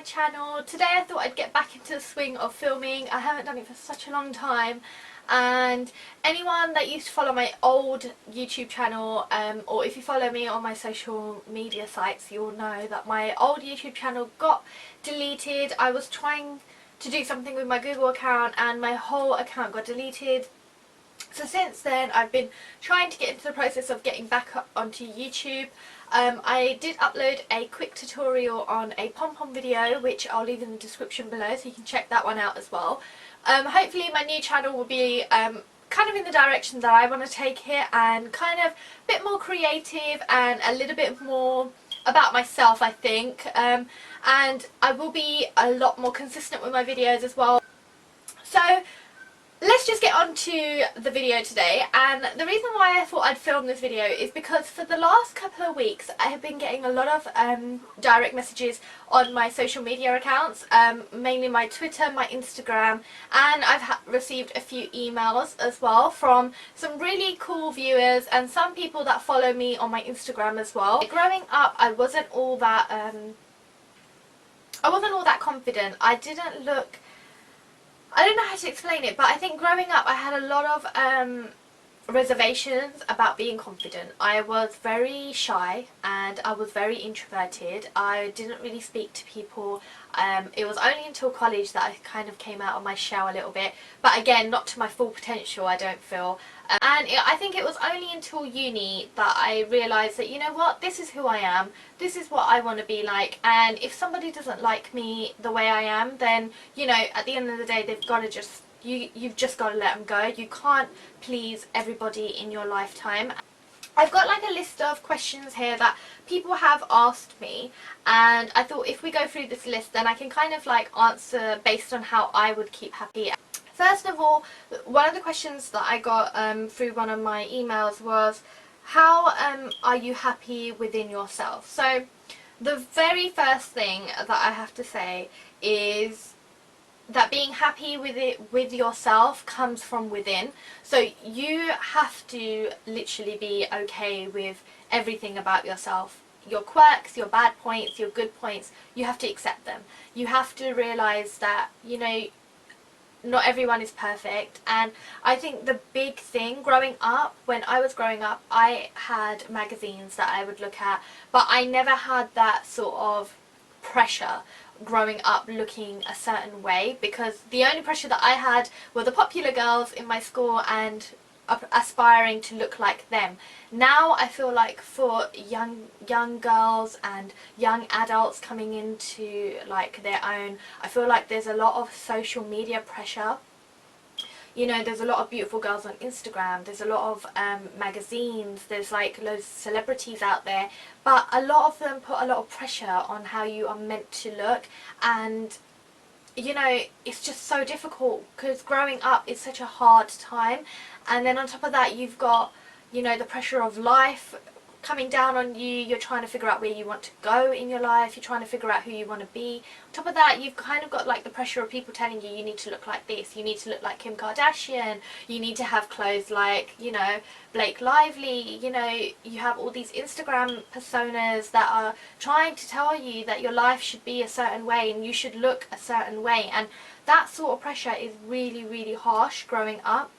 my channel. Today I thought I'd get back into the swing of filming. I haven't done it for such a long time, and anyone that used to follow my old YouTube channel, or if you follow me on my social media sites, you'll know that my old YouTube channel got deleted. I was trying to do something with my Google account and my whole account got deleted. So since then I've been trying to get into the process of getting back up onto YouTube. I did upload a quick tutorial on a pom-pom video, which I'll leave in the description below, so you can check that one out as well. Hopefully my new channel will be kind of in the direction that I want to take it, and kind of a bit more creative and a little bit more about myself, I think. And I will be a lot more consistent with my videos as well. So let's just get on to the video today. And the reason why I thought I'd film this video is because for the last couple of weeks I have been getting a lot of direct messages on my social media accounts, mainly my Twitter, my Instagram, and I've received a few emails as well from some really cool viewers and some people that follow me on my Instagram as well. Growing up I wasn't all that confident. I don't know how to explain it, but I think growing up I had a lot of reservations about being confident. I was very shy and I was very introverted. I didn't really speak to people. It was only until college that I kind of came out of my shell a little bit, but again, not to my full potential, I don't feel. I think it was only until uni that I realised that, you know what, this is who I am, this is what I want to be like, and if somebody doesn't like me the way I am, then, you know, at the end of the day they've got to just, you've just got to let them go. You can't please everybody in your lifetime. I've got like a list of questions here that people have asked me, and I thought if we go through this list then I can kind of like answer based on how I would keep happy. First of all, one of the questions that I got through one of my emails was, how are you happy within yourself? So the very first thing that I have to say is that being happy with yourself comes from within. So you have to literally be okay with everything about yourself. Your quirks, your bad points, your good points, you have to accept them. You have to realise that, you know, not everyone is perfect. And I think the big thing growing up, when I was growing up, I had magazines that I would look at, but I never had that sort of pressure growing up looking a certain way, because the only pressure that I had were the popular girls in my school and aspiring to look like them. Now I feel like for young girls and young adults coming into like their own, I feel like there's a lot of social media pressure. You know, there's a lot of beautiful girls on Instagram, there's a lot of magazines, there's like loads of celebrities out there, but a lot of them put a lot of pressure on how you are meant to look. And you know, it's just so difficult because growing up is such a hard time, and then on top of that you've got, you know, the pressure of life coming down on you. You're trying to figure out where you want to go in your life, you're trying to figure out who you want to be. On top of that, you've kind of got like the pressure of people telling you, you need to look like this, you need to look like Kim Kardashian, you need to have clothes like, you know, Blake Lively. You know, you have all these Instagram personas that are trying to tell you that your life should be a certain way and you should look a certain way, and that sort of pressure is really, really harsh growing up.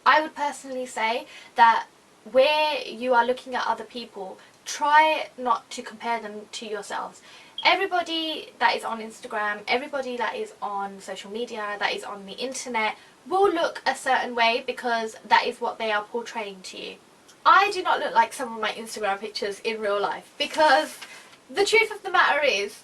I would personally say that where you are looking at other people, try not to compare them to yourselves. Everybody that is on Instagram, everybody that is on social media, that is on the internet, will look a certain way because that is what they are portraying to you. I do not look like some of my Instagram pictures in real life, because the truth of the matter is,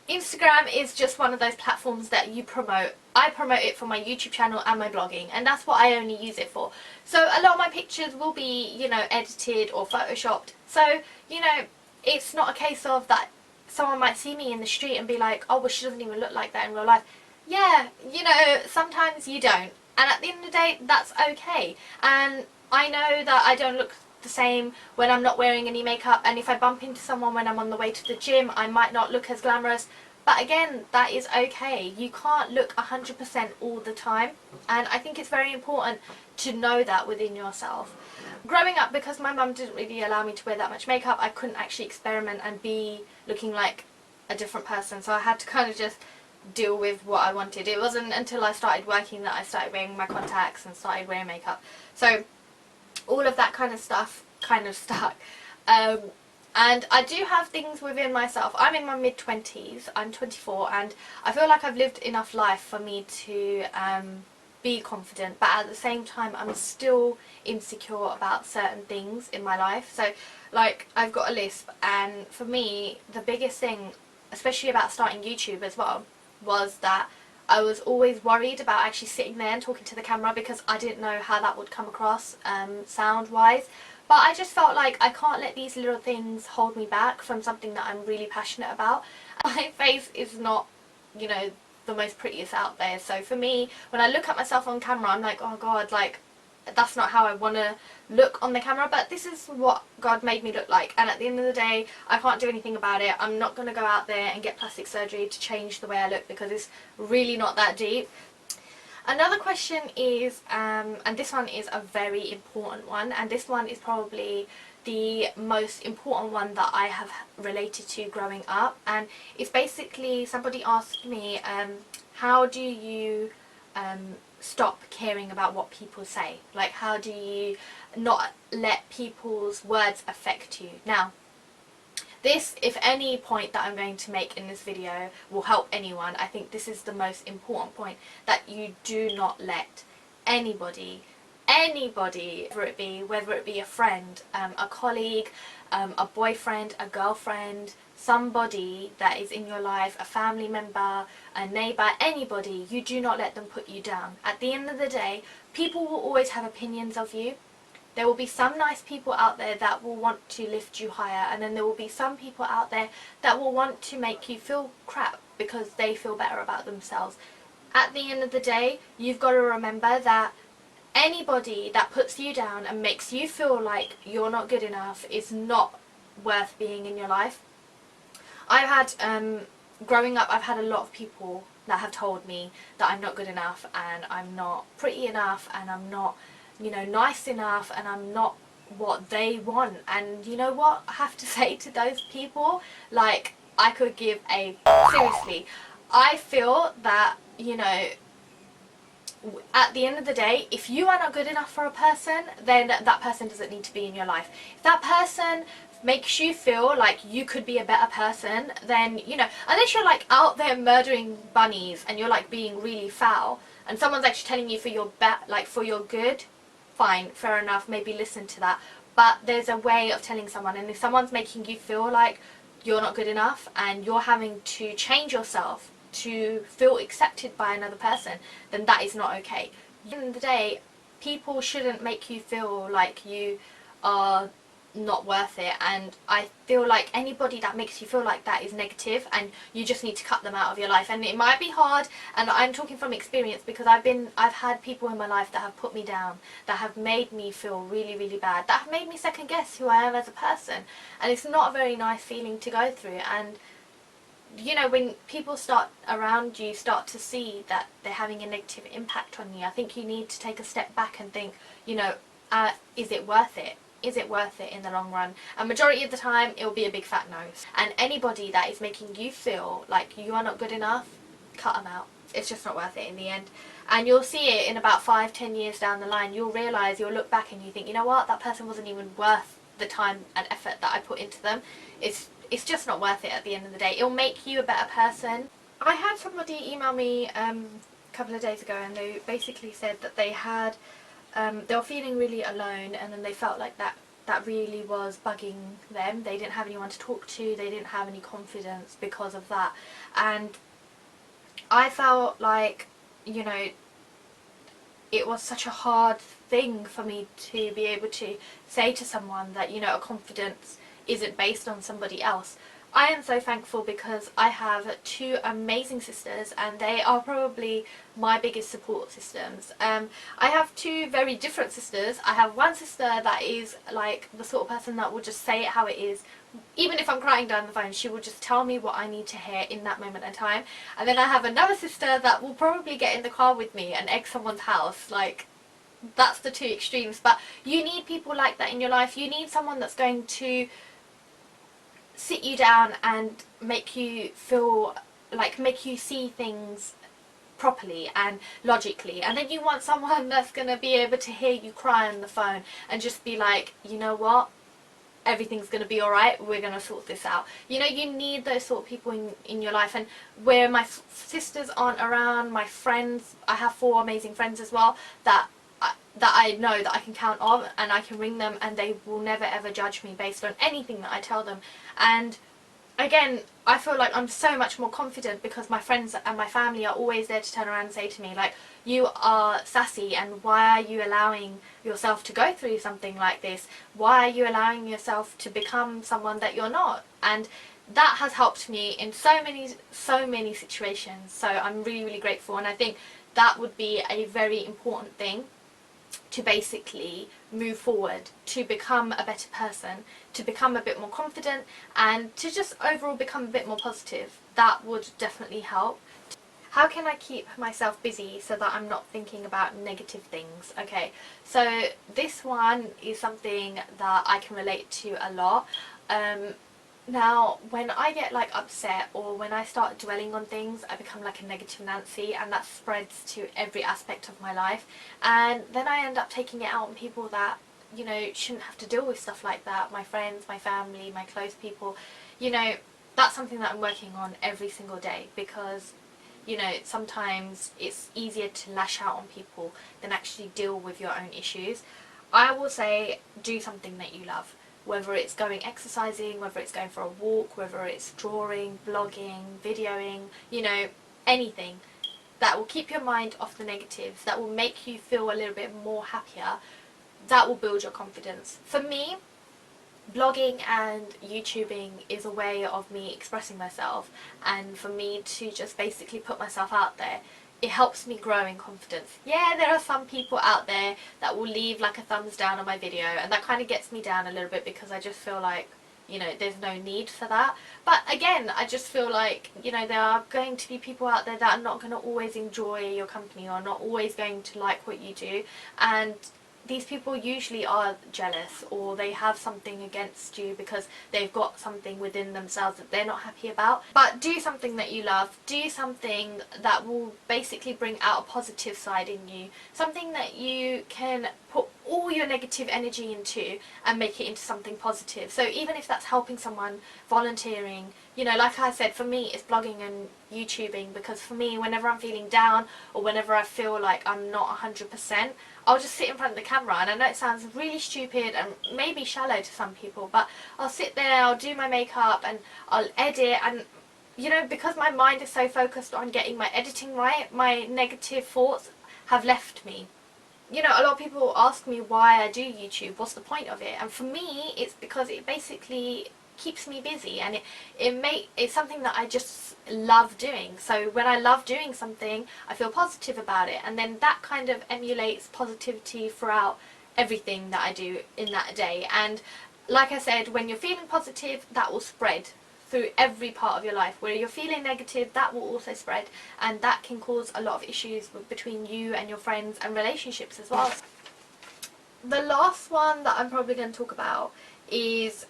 Instagram is just one of those platforms that you promote. I promote it for my YouTube channel and my blogging, and that's what I only use it for. So a lot of my pictures will be, you know, edited or photoshopped. So, you know, it's not a case of that someone might see me in the street and be like, oh, well, she doesn't even look like that in real life. Yeah, you know, sometimes you don't. And at the end of the day, that's okay. And I know that I don't look the same when I'm not wearing any makeup, and if I bump into someone when I'm on the way to the gym, I might not look as glamorous, but again, that is okay. You can't look 100% all the time, and I think it's very important to know that within yourself. Growing up, because my mum didn't really allow me to wear that much makeup, I couldn't actually experiment and be looking like a different person, so I had to kind of just deal with what I wanted. It wasn't until I started working that I started wearing my contacts and started wearing makeup. So all of that kind of stuff kind of stuck. And I do have things within myself. I'm in my mid-20s, I'm 24, and I feel like I've lived enough life for me to be confident, but at the same time I'm still insecure about certain things in my life. So like, I've got a lisp, and for me the biggest thing, especially about starting YouTube as well, was that I was always worried about actually sitting there and talking to the camera, because I didn't know how that would come across sound wise. But I just felt like I can't let these little things hold me back from something that I'm really passionate about. My face is not, you know, the most prettiest out there, so for me, when I look at myself on camera, I'm like, oh god, like, that's not how I want to look on the camera, but this is what God made me look like, and at the end of the day I can't do anything about it. I'm not going to go out there and get plastic surgery to change the way I look, because it's really not that deep. Another question is, and this one is a very important one, and this one is probably the most important one that I have related to growing up, and it's basically, somebody asked me, how do you stop caring about what people say? Like, how do you not let people's words affect you? Now, this, if any point that I'm going to make in this video will help anyone, I think this is the most important point, that you do not let anybody, whether it be a friend, a colleague, a boyfriend, a girlfriend, somebody that is in your life, a family member, a neighbour, anybody, you do not let them put you down. At the end of the day, people will always have opinions of you. There will be some nice people out there that will want to lift you higher, and then there will be some people out there that will want to make you feel crap because they feel better about themselves. At the end of the day, you've got to remember that anybody that puts you down and makes you feel like you're not good enough is not worth being in your life. I've had, growing up, I've had a lot of people that have told me that I'm not good enough, and I'm not pretty enough, and I'm not, you know, nice enough, and I'm not what they want. And you know what I have to say to those people? Like, I could give a, seriously, I feel that, you know, at the end of the day, if you are not good enough for a person, then that person doesn't need to be in your life. If that person makes you feel like you could be a better person, then, you know, unless you're like out there murdering bunnies and you're like being really foul, and someone's actually telling you for your for your good, fine, fair enough, maybe listen to that. But there's a way of telling someone, and if someone's making you feel like you're not good enough and you're having to change yourself to feel accepted by another person, then that is not okay. At the end of the day, people shouldn't make you feel like you are not worth it, and I feel like anybody that makes you feel like that is negative, and you just need to cut them out of your life. And it might be hard, and I'm talking from experience, because I've had people in my life that have put me down, that have made me feel really, really bad, that have made me second guess who I am as a person, and it's not a very nice feeling to go through. And you know, when people around you start to see that they're having a negative impact on you, I think you need to take a step back and think, you know, is it worth it? Is it worth it in the long run? And majority of the time, it will be a big fat no. And anybody that is making you feel like you are not good enough, cut them out. It's just not worth it in the end. And you'll see it in about 5-10 years down the line. You'll realise, you'll look back and you think, you know what, that person wasn't even worth the time and effort that I put into them. It's just not worth it at the end of the day. It'll make you a better person. I had somebody email me a couple of days ago, and they basically said that they were feeling really alone, and then they felt like that really was bugging them. They didn't have anyone to talk to, they didn't have any confidence because of that. And I felt like, you know, it was such a hard thing for me to be able to say to someone that, you know, a confidence isn't based on somebody else. I am so thankful because I have 2 amazing sisters, and they are probably my biggest support systems. I have 2 very different sisters. I have one sister that is like the sort of person that will just say it how it is. Even if I'm crying down the phone, she will just tell me what I need to hear in that moment in time. And then I have another sister that will probably get in the car with me and egg someone's house. Like, that's the 2 extremes. But you need people like that in your life. You need someone that's going to sit you down and make you feel like, make you see things properly and logically, and then you want someone that's going to be able to hear you cry on the phone and just be like, you know what, everything's going to be alright, we're going to sort this out. You know, you need those sort of people in your life. And where my sisters aren't around, my friends, I have 4 amazing friends as well that I know that I can count on, and I can ring them and they will never ever judge me based on anything that I tell them. And again, I feel like I'm so much more confident because my friends and my family are always there to turn around and say to me, like, you are sassy, and why are you allowing yourself to go through something like this? Why are you allowing yourself to become someone that you're not? And that has helped me in so many situations. So I'm really, really grateful, and I think that would be a very important thing to basically move forward, to become a better person, to become a bit more confident, and to just overall become a bit more positive. That would definitely help. How can I keep myself busy so that I'm not thinking about negative things? Okay, so this one is something that I can relate to a lot. Now, when I get like upset, or when I start dwelling on things, I become like a negative Nancy, and that spreads to every aspect of my life. And then I end up taking it out on people that, you know, shouldn't have to deal with stuff like that. My friends, my family, my close people. You know, that's something that I'm working on every single day, because, you know, sometimes it's easier to lash out on people than actually deal with your own issues. I will say, do something that you love. Whether it's going exercising, whether it's going for a walk, whether it's drawing, blogging, videoing, you know, anything that will keep your mind off the negatives, that will make you feel a little bit more happier, that will build your confidence. For me, blogging and YouTubing is a way of me expressing myself, and for me to just basically put myself out there. It helps me grow in confidence. Yeah, there are some people out there that will leave like a thumbs down on my video, and that kind of gets me down a little bit, because I just feel like, you know, there's no need for that. But again, I just feel like, you know, there are going to be people out there that are not going to always enjoy your company, or not always going to like what you do, and these people usually are jealous, or they have something against you because they've got something within themselves that they're not happy about. But do something that you love. Do something that will basically bring out a positive side in you. Something that you can put all your negative energy into and make it into something positive. So even if that's helping someone, volunteering, you know, like I said, for me it's blogging and YouTubing, because for me, whenever I'm feeling down, or whenever I feel like I'm not 100%, I'll just sit in front of the camera. And I know it sounds really stupid and maybe shallow to some people, but I'll sit there, I'll do my makeup, and I'll edit, and you know, because my mind is so focused on getting my editing right, my negative thoughts have left me. You know, a lot of people ask me why I do YouTube, what's the point of it? And for me, it's because it basically keeps me busy, and it's something that I just love doing. So when I love doing something, I feel positive about it, and then that kind of emulates positivity throughout everything that I do in that day. And like I said, when you're feeling positive, that will spread through every part of your life. Where you're feeling negative, that will also spread, and that can cause a lot of issues between you and your friends and relationships as well. The last one that I'm probably going to talk about is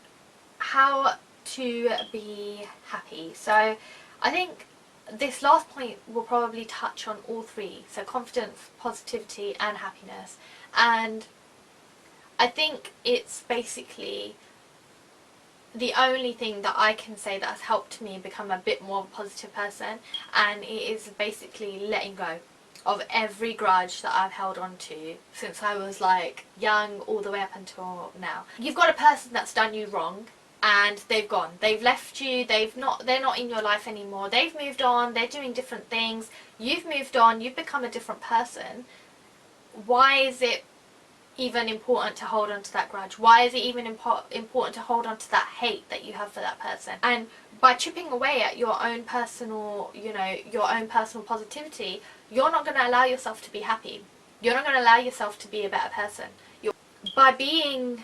how to be happy. So I think this last point will probably touch on all three, so confidence, positivity and happiness. And I think it's basically the only thing that I can say that has helped me become a bit more of a positive person, and it is basically letting go of every grudge that I've held on to since I was like young all the way up until now. You've got a person that's done you wrong, and they've gone, they've left you, they're not in your life anymore, they've moved on, they're doing different things, you've moved on, you've become a different person. Why is it even important to hold on to that grudge? Why is it even important to hold on to that hate that you have for that person? And by chipping away at your own personal, you know, your own personal positivity, you're not going to allow yourself to be happy. You're not going to allow yourself to be a better person. By being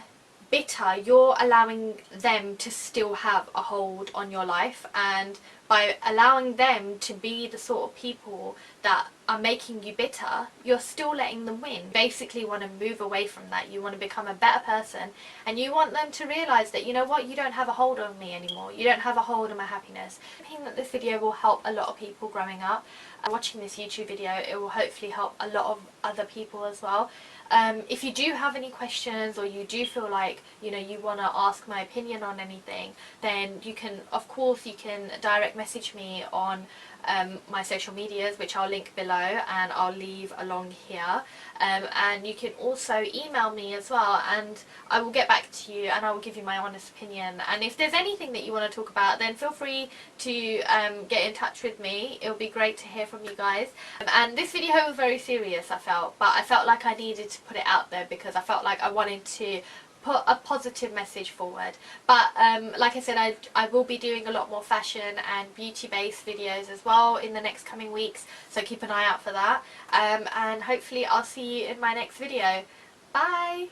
bitter, you're allowing them to still have a hold on your life, and by allowing them to be the sort of people that are making you bitter, you're still letting them win. You basically want to move away from that. You want to become a better person, and you want them to realise that, you know what, you don't have a hold on me anymore. You don't have a hold on my happiness. I'm hoping that this video will help a lot of people growing up. Watching this YouTube video, it will hopefully help a lot of other people as well. If you do have any questions, or you do feel like, you know, you want to ask my opinion on anything, then you can, of course, you can direct message me on my social medias, which I'll link below and I'll leave along here, and you can also email me as well, and I will get back to you and I will give you my honest opinion. And if there's anything that you want to talk about, then feel free to get in touch with me. It'll be great to hear from you guys. And this video was very serious, I felt, but I felt like I needed to put it out there because I felt like I wanted to put a positive message forward. But like I said, I will be doing a lot more fashion and beauty based videos as well in the next coming weeks, so keep an eye out for that, and hopefully I'll see you in my next video. Bye!